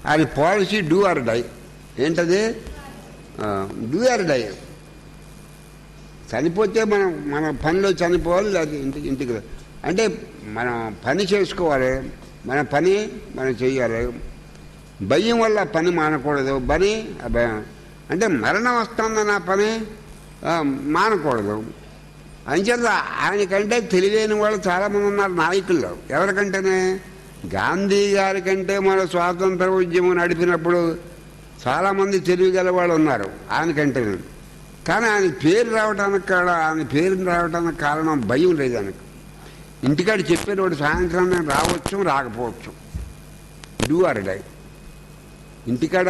ఆయన policy do or die. ఏంటది? Do or die. చనిపోతే మనం మన పనిలో చనిపోవాలి, లేదా ఇంటికి అంటే మనం పని చేసుకోవాలి, మన పని మనం చేయాలి. భయం వల్ల పని మానకూడదు. భయం అంటే మరణం వస్తుందన్న పని మానకూడదు. అంచేత ఆయనకంటే తెలివైన వాళ్ళు చాలామంది ఉన్నారు నాయకుల్లో. ఎవరికంటేనే గాంధీ గారి కంటే మన స్వాతంత్ర ఉద్యమం నడిపినప్పుడు చాలామంది తెలివిగల వాళ్ళు ఉన్నారు ఆయనకంటే. కానీ ఆయన పేరు రావడానికి కారణం భయం లేదు ఆయనకు. ఇంటికాడ చెప్పేవాడు సాయంత్రం నేను రావచ్చు రాకపోవచ్చు, డూ ఆర్ డై. ఇంటికాడ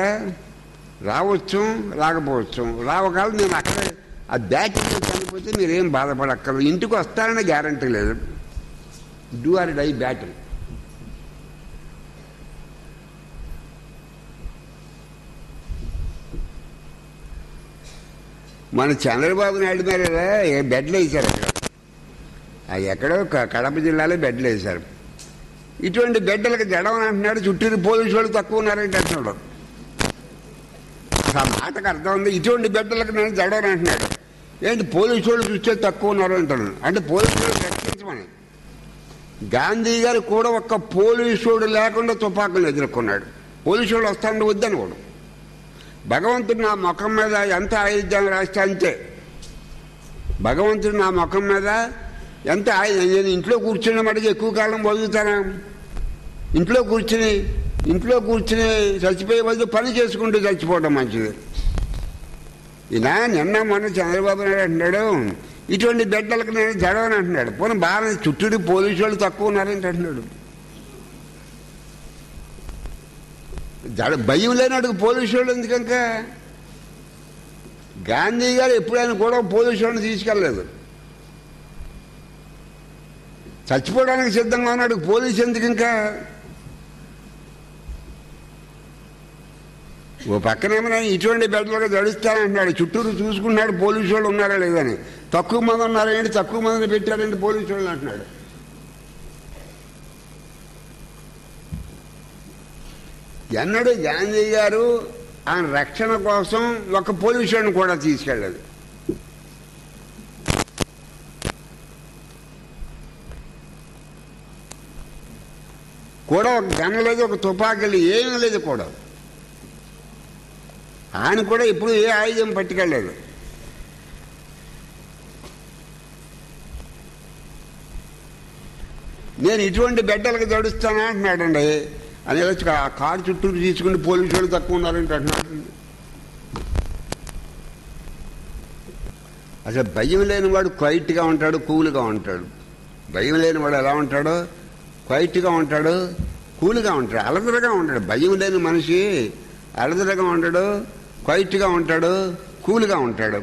రావచ్చు రాకపోవచ్చు, రావకాలం నేను అక్కడే ఆ బ్యాటరీ చనిపోతే మీరేం బాధపడక్కర్లేదు, ఇంటికి వస్తారనే గ్యారంటీ లేదు. Do or die battery. మన చంద్రబాబు నాయుడు మీద బెడ్లు వేశారు అక్కడ, అది ఎక్కడో కడప జిల్లాలో బెడ్లు వేశారు. ఇటువంటి బెడ్డలకు జడవని అంటున్నాడు, చుట్టూరు పోలీసు వాళ్ళు తక్కువ ఉన్నారంటే అంటున్నాడు. ఆ మాటకు అర్థం ఉంది. ఇటువంటి బిడ్డలకు నేను జడవని అంటున్నాడు. ఏంటి పోలీసు వాళ్ళు చూస్తే తక్కువ ఉన్నారు అంటాను. అంటే పోలీసు వాళ్ళు రక్షించమని. గాంధీ గారు కూడా ఒక్క పోలీసుడు లేకుండా తుపాకులు ఎదుర్కొన్నాడు. పోలీసు వాళ్ళు వస్తాను వద్దని కూడా. భగవంతుడు నా ముఖం మీద ఎంత ఆయుధ్యాన్ని రాస్తే అంతే. భగవంతుడు నా ముఖం మీద ఎంత నేను ఇంట్లో కూర్చున్న మటుకు ఎక్కువ కాలం బతుకుతాను. ఇంట్లో కూర్చుని చచ్చిపోయే బదులు పని చేసుకుంటూ చచ్చిపోవడం మంచిది. ఈయన నిన్న మొన్న చంద్రబాబు నాయుడు అంటున్నాడు, ఇటువంటి బిడ్డలకు నేను జడవని అంటున్నాడు. పోనీ బాగా చుట్టూ పోలీసు వాళ్ళు తక్కువ ఉన్నారంటే అంటున్నాడు. భయం లేనట్టుకు పోలీసు వాళ్ళు ఎందుకనుక? గాంధీ గారు ఎప్పుడైనా కూడా పోలీసు వాళ్ళని తీసుకెళ్ళలేదు. చచ్చిపోవడానికి సిద్ధంగా ఉన్నాడు, పోలీసు ఎందుకు? ఇంకా ఓ పక్కనేమో ఇటువంటి బెడ్లుగా జడుస్తానంటున్నాడు, చుట్టూరు చూసుకున్నాడు పోలీసు వాళ్ళు ఉన్నారా లేదని. తక్కువ మంది ఉన్నారేంటి, తక్కువ మందిని పెట్టారంటే పోలీసు వాళ్ళు అంటున్నాడు. ఎన్నడూ గాంధీ గారు ఆయన రక్షణ కోసం ఒక పోలీసు వాడిని కూడా తీసుకెళ్ళదు. కూడా ఒక గన్ లేదు, ఒక తుపాకీ ఏమీ లేదు కూడా. ఆయన కూడా ఇప్పుడు ఏ ఆయుధం పట్టుకెళ్ళలేదు. నేను ఇటువంటి బిడ్డలకు జడుస్తానా అంటున్నాడండి. అని ఆ కారు చుట్టూ తీసుకుని పోలీసు వాళ్ళు తక్కువ ఉన్నారంటే అంటున్నాడు. అసలు భయం లేని వాడు క్వైట్గా ఉంటాడు, కూల్గా ఉంటాడు. భయం లేని వాడు ఎలా ఉంటాడో క్వైట్గా ఉంటాడు, కూల్గా ఉంటాడు, అలదరగా ఉంటాడు. భయం లేని మనిషి అలదరగా ఉంటాడు, క్వైట్గా ఉంటాడు, కూల్గా ఉంటాడు.